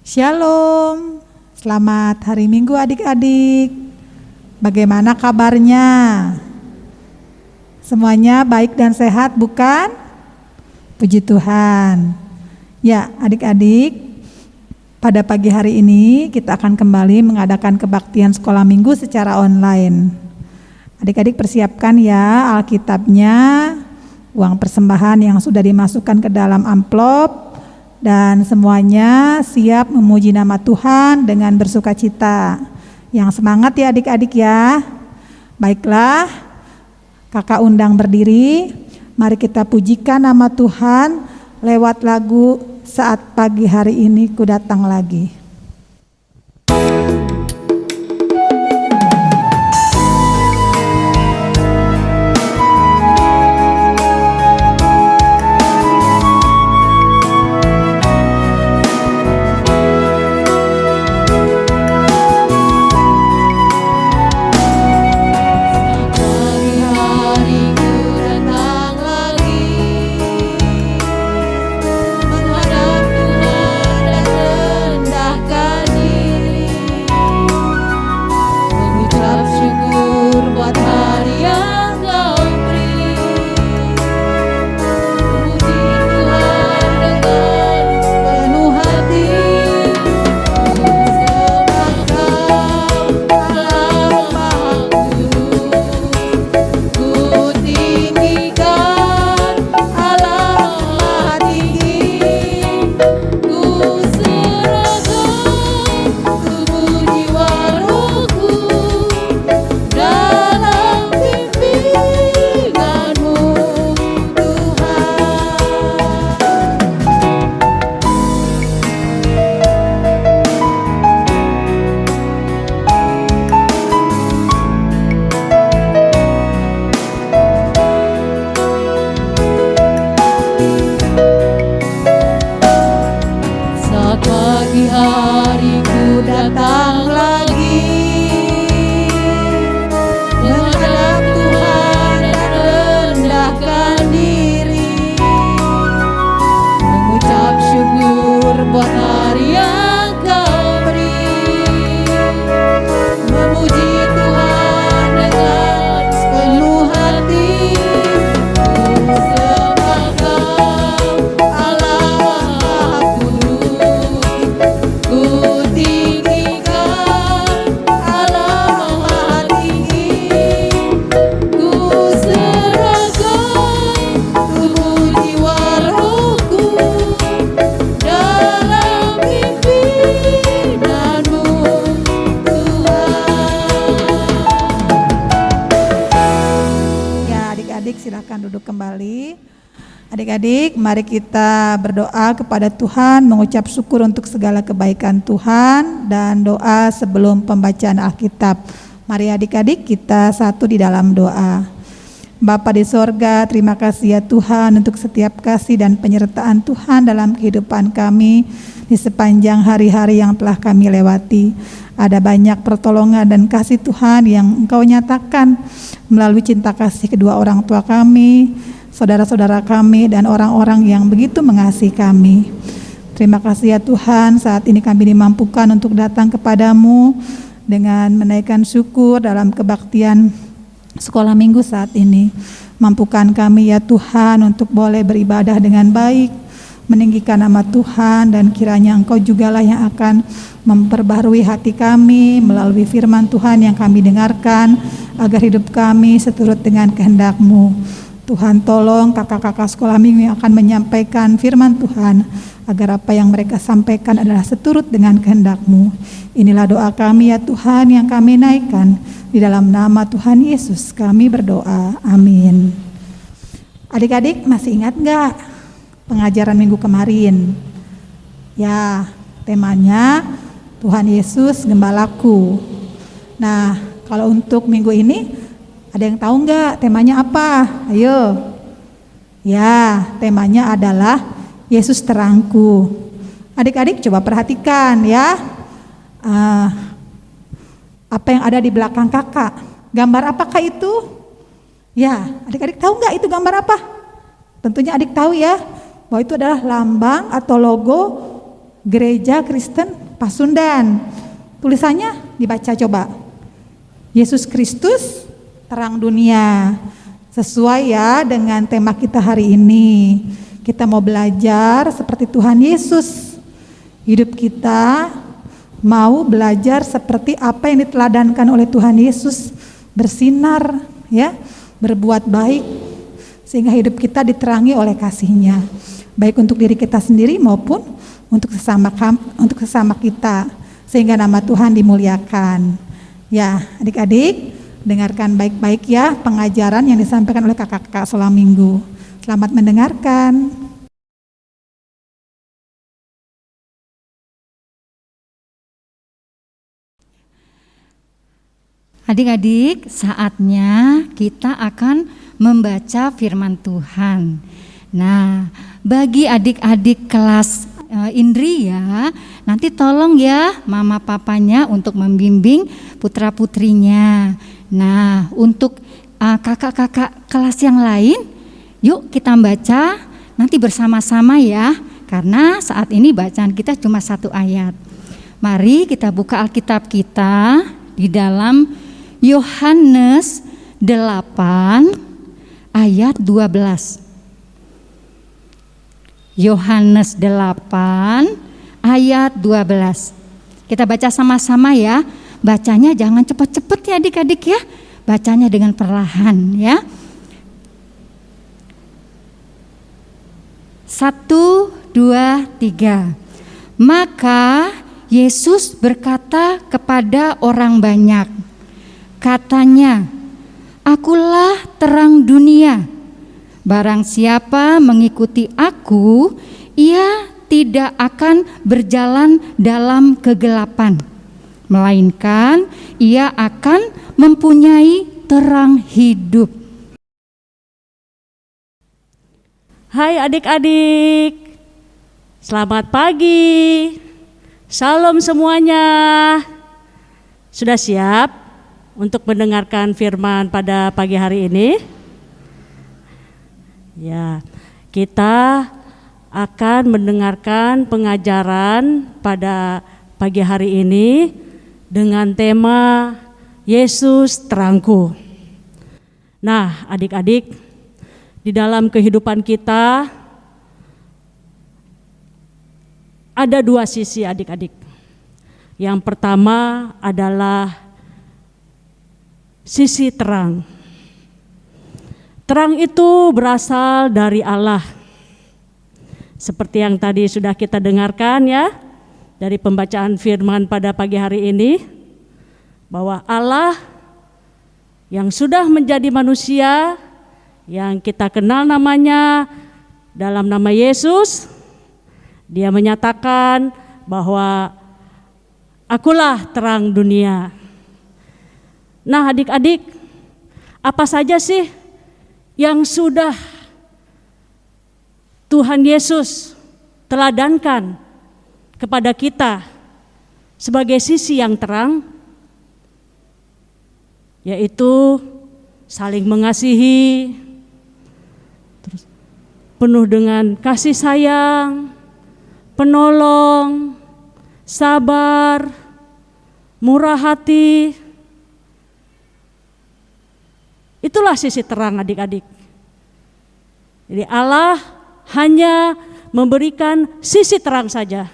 Shalom, selamat hari Minggu adik-adik. Bagaimana kabarnya? Semuanya baik dan sehat bukan? Puji Tuhan. Ya adik-adik, pada pagi hari ini kita akan kembali mengadakan kebaktian sekolah minggu secara online. Adik-adik persiapkan ya Alkitabnya, uang persembahan yang sudah dimasukkan ke dalam amplop, dan semuanya siap memuji nama Tuhan dengan bersukacita. Yang semangat ya adik-adik ya. Baiklah, kakak undang berdiri. Mari kita pujikan nama Tuhan lewat lagu Saat Pagi Hari Ini Ku Datang Lagi. Adik-adik, mari kita berdoa kepada Tuhan, mengucap syukur untuk segala kebaikan Tuhan, dan doa sebelum pembacaan Alkitab. Mari adik-adik kita satu di dalam doa. Bapa di sorga, terima kasih ya Tuhan untuk setiap kasih dan penyertaan Tuhan dalam kehidupan kami di sepanjang hari-hari yang telah kami lewati. Ada banyak pertolongan dan kasih Tuhan yang Engkau nyatakan melalui cinta kasih kedua orang tua kami, saudara-saudara kami, dan orang-orang yang begitu mengasihi kami. Terima kasih ya Tuhan, saat ini kami dimampukan untuk datang kepadamu dengan menaikkan syukur dalam kebaktian sekolah minggu saat ini. Mampukan kami ya Tuhan untuk boleh beribadah dengan baik, meninggikan nama Tuhan, dan kiranya Engkau jugalah yang akan memperbaharui hati kami melalui firman Tuhan yang kami dengarkan, agar hidup kami seturut dengan kehendak-Mu. Tuhan tolong kakak-kakak sekolah minggu yang akan menyampaikan firman Tuhan, agar apa yang mereka sampaikan adalah seturut dengan kehendak-Mu. Inilah doa kami ya Tuhan yang kami naikkan, di dalam nama Tuhan Yesus kami berdoa, amin. Adik-adik masih ingat gak pengajaran minggu kemarin? Ya, temanya Tuhan Yesus Gembalaku. Nah, kalau untuk minggu ini ada yang tahu nggak temanya apa? Ayo. Ya, temanya adalah Yesus Terangku. Adik-adik coba perhatikan ya. Apa yang ada di belakang kakak? Gambar apakah itu? Ya, adik-adik tahu nggak itu gambar apa? Tentunya adik tahu ya, bahwa itu adalah lambang atau logo Gereja Kristen Pasundan. Tulisannya dibaca coba. Yesus Kristus terang dunia. Sesuai ya dengan tema kita hari ini. Kita mau belajar seperti Tuhan Yesus. Hidup kita mau belajar seperti apa yang diteladankan oleh Tuhan Yesus, bersinar ya, berbuat baik sehingga hidup kita diterangi oleh kasih-Nya, baik untuk diri kita sendiri maupun untuk sesama kita, sehingga nama Tuhan dimuliakan. Ya, adik-adik, dengarkan baik-baik ya pengajaran yang disampaikan oleh kakak-kakak selama minggu. Selamat mendengarkan. Adik-adik, saatnya kita akan membaca firman Tuhan. Nah, bagi adik-adik kelas Indria, nanti tolong ya mama papanya untuk membimbing putra-putrinya. Nah, untuk kakak-kakak kelas yang lain, yuk kita baca nanti bersama-sama ya, karena saat ini bacaan kita cuma 1 ayat. Mari kita buka Alkitab kita di dalam Yohanes 8 ayat 12. Yohanes 8 ayat 12. Kita baca sama-sama ya. Bacanya jangan cepat-cepat ya adik-adik ya. Bacanya dengan perlahan ya. 1, 2, 3. Maka Yesus berkata kepada orang banyak, katanya, "Akulah terang dunia. Barang siapa mengikuti aku, ia tidak akan berjalan dalam kegelapan, melainkan ia akan mempunyai terang hidup." Hai adik-adik, selamat pagi. Shalom semuanya. Sudah siap untuk mendengarkan firman pada pagi hari ini? Ya, kita akan mendengarkan pengajaran pada pagi hari ini dengan tema Yesus terangku. Nah, adik-adik, di dalam kehidupan kita ada 2 sisi adik-adik. Yang pertama adalah sisi terang. Terang itu berasal dari Allah. Seperti yang tadi sudah kita dengarkan ya, dari pembacaan firman pada pagi hari ini, bahwa Allah yang sudah menjadi manusia, yang kita kenal namanya dalam nama Yesus, Dia menyatakan bahwa akulah terang dunia. Nah adik-adik, apa saja sih yang sudah Tuhan Yesus teladankan kepada kita sebagai sisi yang terang? Yaitu saling mengasihi, terus penuh dengan kasih sayang, penolong, sabar, murah hati. Itulah sisi terang adik-adik. Jadi Allah hanya memberikan sisi terang saja.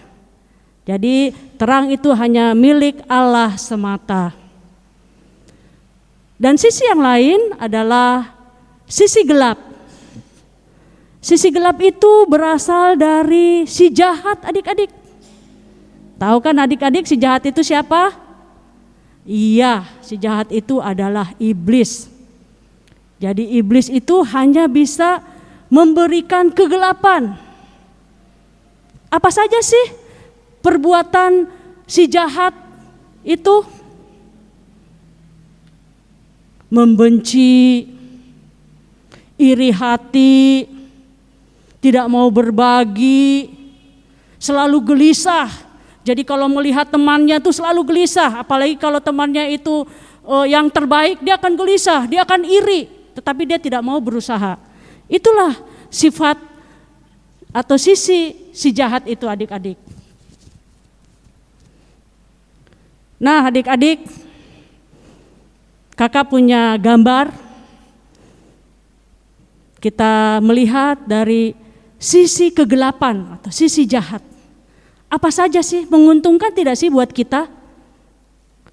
Jadi terang itu hanya milik Allah semata. Dan sisi yang lain adalah sisi gelap. Sisi gelap itu berasal dari si jahat adik-adik. Tahu kan adik-adik si jahat itu siapa? Iya, si jahat itu adalah iblis. Jadi iblis itu hanya bisa memberikan kegelapan. Apa saja sih perbuatan si jahat itu? Membenci, iri hati, tidak mau berbagi, selalu gelisah. Jadi kalau melihat temannya itu selalu gelisah, apalagi kalau temannya itu yang terbaik, dia akan gelisah, dia akan iri, tetapi dia tidak mau berusaha. Itulah sifat atau sisi si jahat itu adik-adik. Nah, adik-adik, kakak punya gambar. Kita melihat dari sisi kegelapan atau sisi jahat. Apa saja sih, menguntungkan tidak sih buat kita?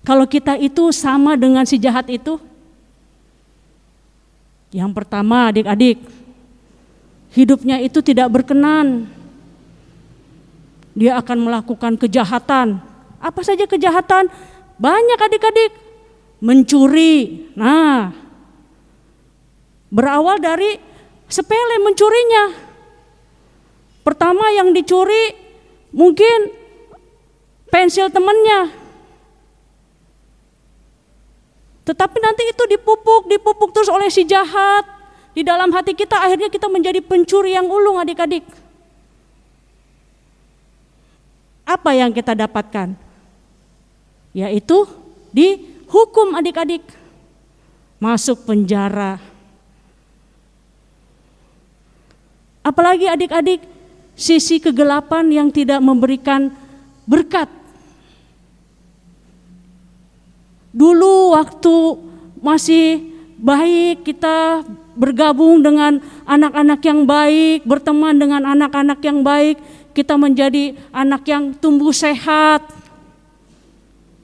Kalau kita itu sama dengan si jahat itu? Yang pertama, adik-adik, hidupnya itu tidak berkenan. Dia akan melakukan kejahatan. Apa saja kejahatan? Banyak adik-adik. Mencuri. Nah, berawal dari sepele mencurinya. Pertama yang dicuri mungkin pensil temannya. Tetapi nanti itu dipupuk terus oleh si jahat. Di dalam hati kita akhirnya kita menjadi pencuri yang ulung adik-adik. Apa yang kita dapatkan? Yaitu dihukum adik-adik. Masuk penjara. Apalagi adik-adik, sisi kegelapan yang tidak memberikan berkat. Dulu waktu masih baik, kita bergabung dengan anak-anak yang baik, berteman dengan anak-anak yang baik, kita menjadi anak yang tumbuh sehat,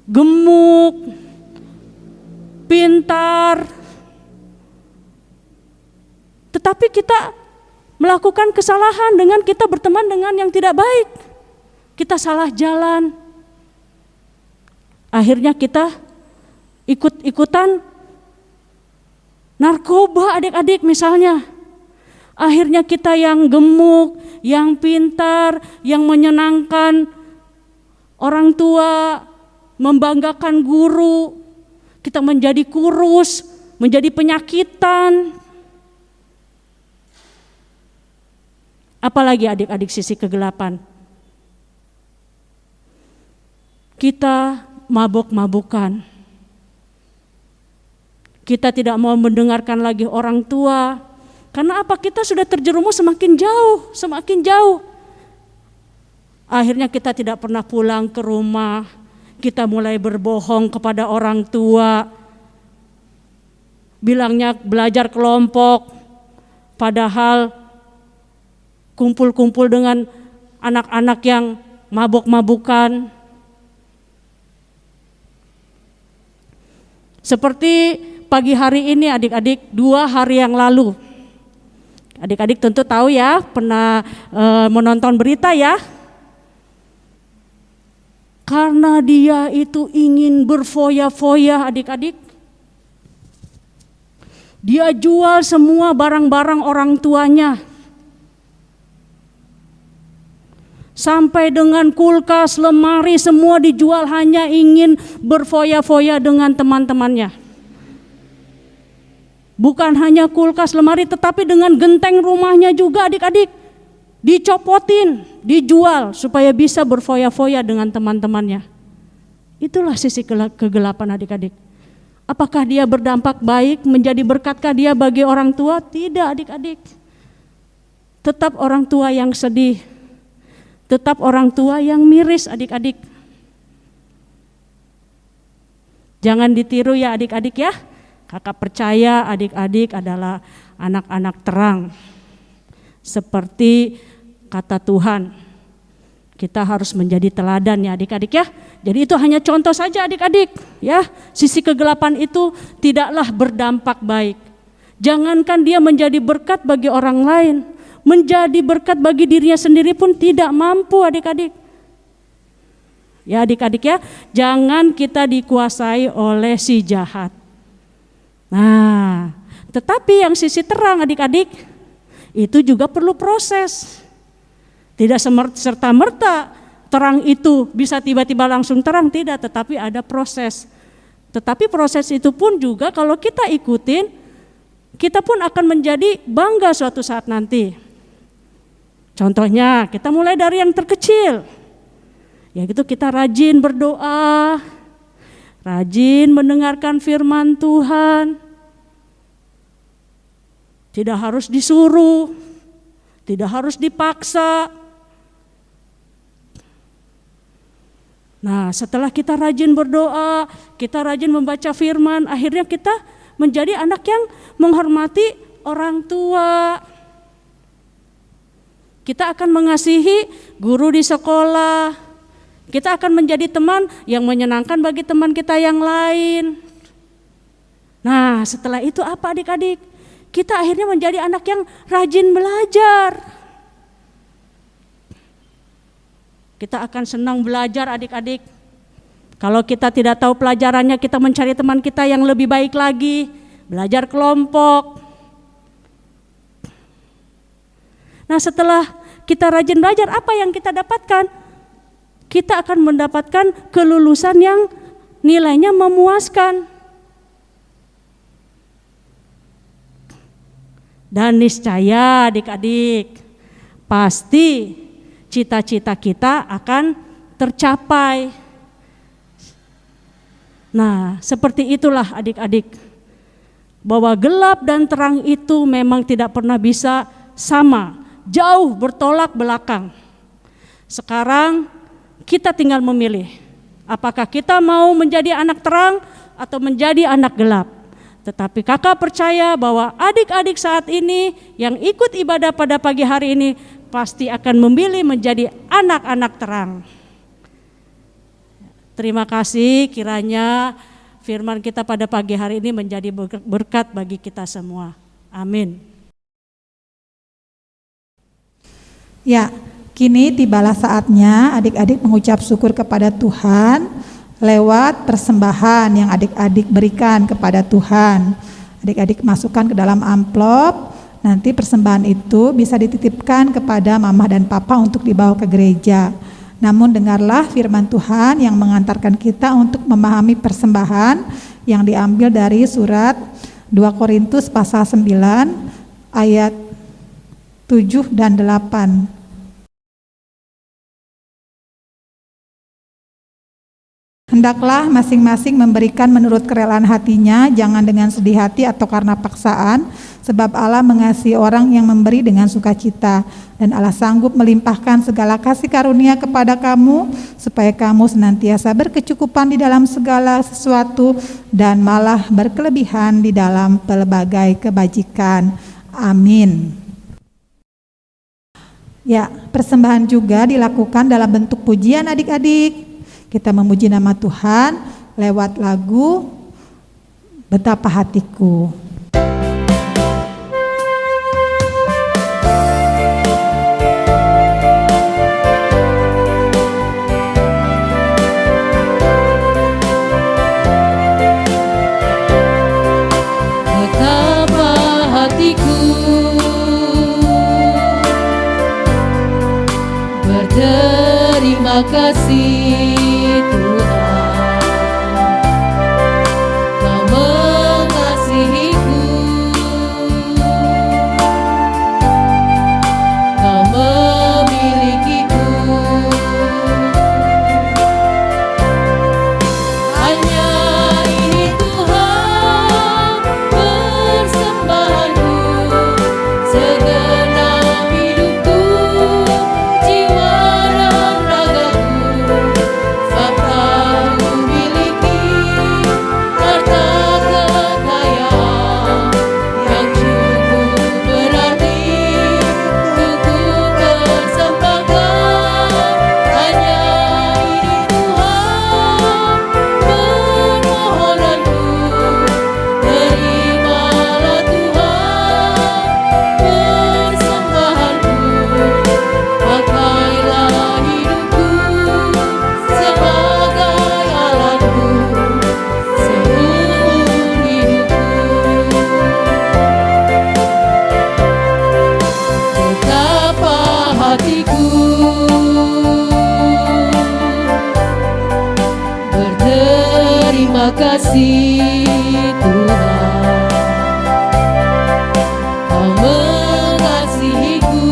gemuk, pintar. Tetapi kita melakukan kesalahan dengan kita berteman dengan yang tidak baik. Kita salah jalan. Akhirnya kita ikut-ikutan narkoba adik-adik misalnya. Akhirnya kita yang gemuk, yang pintar, yang menyenangkan orang tua, membanggakan guru, kita menjadi kurus, menjadi penyakitan. Apalagi adik-adik sisi kegelapan. Kita mabuk-mabukan. Kita tidak mau mendengarkan lagi orang tua. Karena apa? Kita sudah terjerumus semakin jauh, semakin jauh. Akhirnya kita tidak pernah pulang ke rumah. Kita mulai berbohong kepada orang tua. Bilangnya belajar kelompok. Padahal kumpul-kumpul dengan anak-anak yang mabuk-mabukan. Seperti pagi hari ini adik-adik, 2 hari yang lalu. Adik-adik tentu tahu ya, pernah menonton berita ya. Karena dia itu ingin berfoya-foya adik-adik. Dia jual semua barang-barang orang tuanya. Sampai dengan kulkas, lemari semua dijual, hanya ingin berfoya-foya dengan teman-temannya. Bukan hanya kulkas, lemari, tetapi dengan genteng rumahnya juga adik-adik. Dicopotin, dijual supaya bisa berfoya-foya dengan teman-temannya. Itulah sisi kegelapan adik-adik. Apakah dia berdampak baik, menjadi berkatkah dia bagi orang tua? Tidak adik-adik. Tetap orang tua yang sedih. Tetap orang tua yang miris adik-adik. Jangan ditiru ya adik-adik ya. Kakak percaya adik-adik adalah anak-anak terang. Seperti kata Tuhan, kita harus menjadi teladan ya adik-adik ya. Jadi itu hanya contoh saja adik-adik ya. Sisi kegelapan itu tidaklah berdampak baik. Jangankan dia menjadi berkat bagi orang lain, menjadi berkat bagi dirinya sendiri pun tidak mampu adik-adik. Ya adik-adik ya, jangan kita dikuasai oleh si jahat. Nah, tetapi yang sisi terang adik-adik, itu juga perlu proses. Tidak serta-merta terang itu bisa tiba-tiba langsung terang, tidak, tetapi ada proses. Tetapi proses itu pun juga kalau kita ikutin, kita pun akan menjadi bangga suatu saat nanti. Contohnya, kita mulai dari yang terkecil. Yaitu kita rajin berdoa, rajin mendengarkan firman Tuhan. Tidak harus disuruh, tidak harus dipaksa. Nah, setelah kita rajin berdoa, kita rajin membaca firman, akhirnya kita menjadi anak yang menghormati orang tua. Kita akan mengasihi guru di sekolah. Kita akan menjadi teman yang menyenangkan bagi teman kita yang lain. Nah, setelah itu apa adik-adik? Kita akhirnya menjadi anak yang rajin belajar. Kita akan senang belajar adik-adik. Kalau kita tidak tahu pelajarannya, kita mencari teman kita yang lebih baik lagi. Belajar kelompok. Nah, setelah kita rajin belajar, apa yang kita dapatkan? Kita akan mendapatkan kelulusan yang nilainya memuaskan. Dan niscaya adik-adik, pasti cita-cita kita akan tercapai. Nah, seperti itulah adik-adik, bahwa gelap dan terang itu memang tidak pernah bisa sama, jauh bertolak belakang. Sekarang kita tinggal memilih, apakah kita mau menjadi anak terang atau menjadi anak gelap. Tetapi kakak percaya bahwa adik-adik saat ini yang ikut ibadah pada pagi hari ini pasti akan memilih menjadi anak-anak terang. Terima kasih, kiranya firman kita pada pagi hari ini menjadi berkat bagi kita semua. Amin. Ya, kini tibalah saatnya adik-adik mengucap syukur kepada Tuhan lewat persembahan yang adik-adik berikan kepada Tuhan. Adik-adik masukkan ke dalam amplop. Nanti persembahan itu bisa dititipkan kepada mama dan papa untuk dibawa ke gereja. Namun dengarlah firman Tuhan yang mengantarkan kita untuk memahami persembahan yang diambil dari surat 2 Korintus pasal 9 ayat 7 dan 8. Hendaklah masing-masing memberikan menurut kerelaan hatinya, jangan dengan sedih hati atau karena paksaan, sebab Allah mengasihi orang yang memberi dengan sukacita, dan Allah sanggup melimpahkan segala kasih karunia kepada kamu, supaya kamu senantiasa berkecukupan di dalam segala sesuatu, dan malah berkelebihan di dalam pelbagai kebajikan. Amin. Ya, persembahan juga dilakukan dalam bentuk pujian adik-adik. Kita memuji nama Tuhan lewat lagu Betapa Hatiku. Betapa hatiku berterima kasih Tuhan, Kau mengasihiku, Kau memilikiku. Hanya ini Tuhan persembahanku, segenap hidupku, jiwa dan ragaku. Sebab Kau miliki harta kekayaan yang cukup berarti untuk ku persembahkan. Hanya ini Tuhan permohonanku, terimalah Tuhan persembahanku. Pakailah hidupku sebagai alatmu seumur hidupku. Betapa hatiku berterima kasih Tuhan, Kau mengasihiku,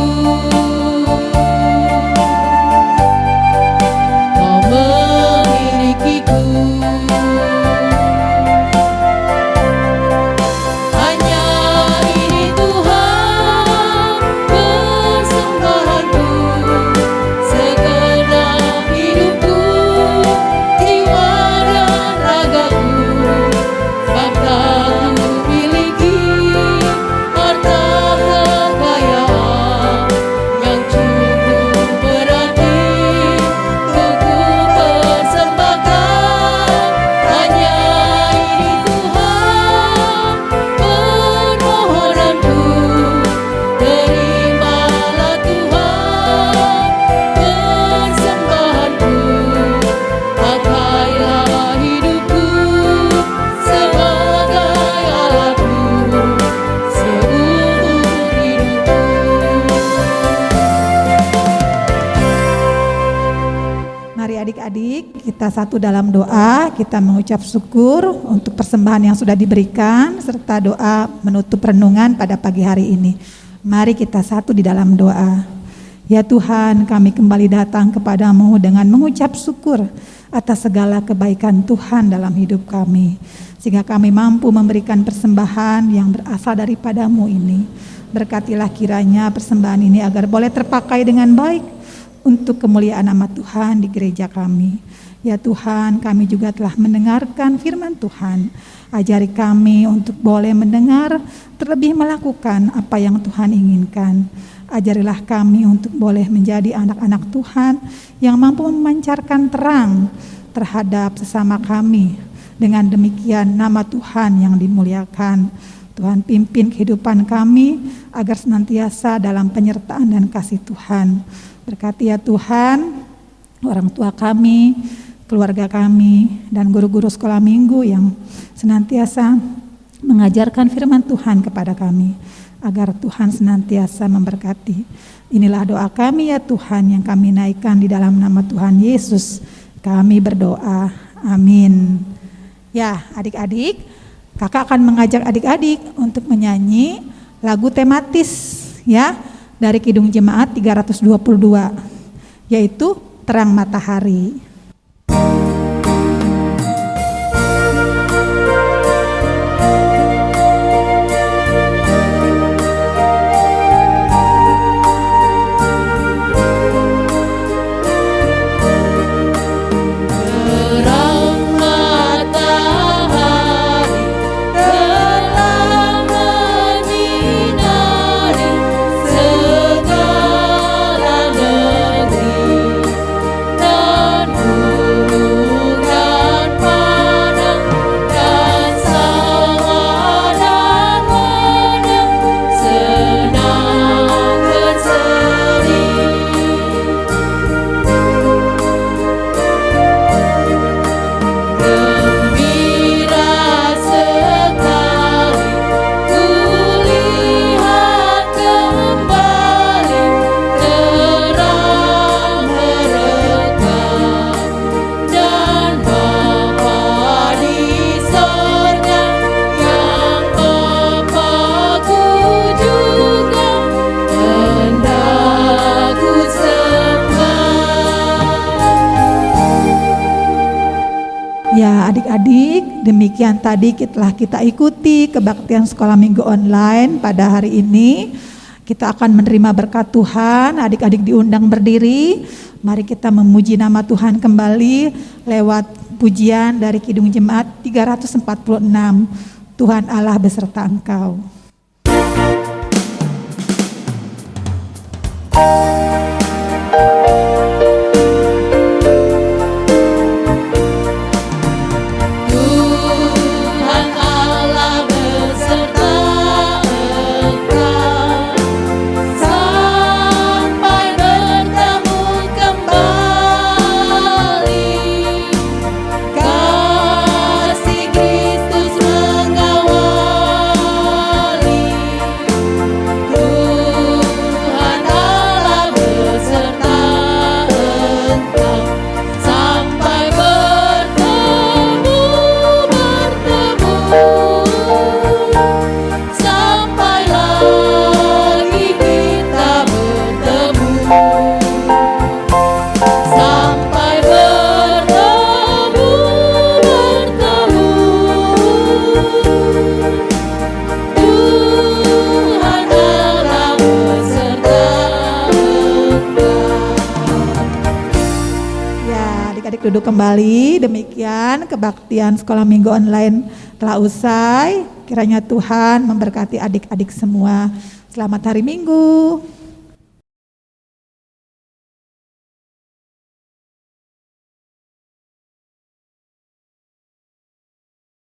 Kau memilikiku. Hanya ini Tuhan persembahanku, segenap hidupku, adik-adik, kita satu dalam doa, kita mengucap syukur untuk persembahan yang sudah diberikan, serta doa menutup renungan pada pagi hari ini. Mari kita satu di dalam doa. Ya Tuhan, kami kembali datang kepadamu dengan mengucap syukur atas segala kebaikan Tuhan dalam hidup kami, sehingga kami mampu memberikan persembahan yang berasal daripadamu ini. Berkatilah kiranya persembahan ini agar boleh terpakai dengan baik untuk kemuliaan nama Tuhan di gereja kami. Ya Tuhan, kami juga telah mendengarkan firman Tuhan. Ajari kami untuk boleh mendengar, terlebih melakukan apa yang Tuhan inginkan. Ajarilah kami untuk boleh menjadi anak-anak Tuhan yang mampu memancarkan terang terhadap sesama kami. Dengan demikian nama Tuhan yang dimuliakan. Tuhan pimpin kehidupan kami agar senantiasa dalam penyertaan dan kasih Tuhan. Berkati ya Tuhan orang tua kami, keluarga kami, dan guru-guru sekolah minggu yang senantiasa mengajarkan firman Tuhan kepada kami, agar Tuhan senantiasa memberkati. Inilah doa kami ya Tuhan yang kami naikkan di dalam nama Tuhan Yesus. Kami berdoa, amin. Ya adik-adik, kakak akan mengajak adik-adik untuk menyanyi lagu tematis ya, dari Kidung Jemaat 322, yaitu Terang Matahari. Ya adik-adik, demikian tadi telah kita ikuti kebaktian sekolah minggu online pada hari ini. Kita akan menerima berkat Tuhan. Adik-adik diundang berdiri. Mari kita memuji nama Tuhan kembali lewat pujian dari Kidung Jemaat 346. Tuhan Allah beserta engkau. Duduk kembali. Demikian kebaktian sekolah minggu online telah usai. Kiranya Tuhan memberkati adik-adik semua. Selamat hari Minggu.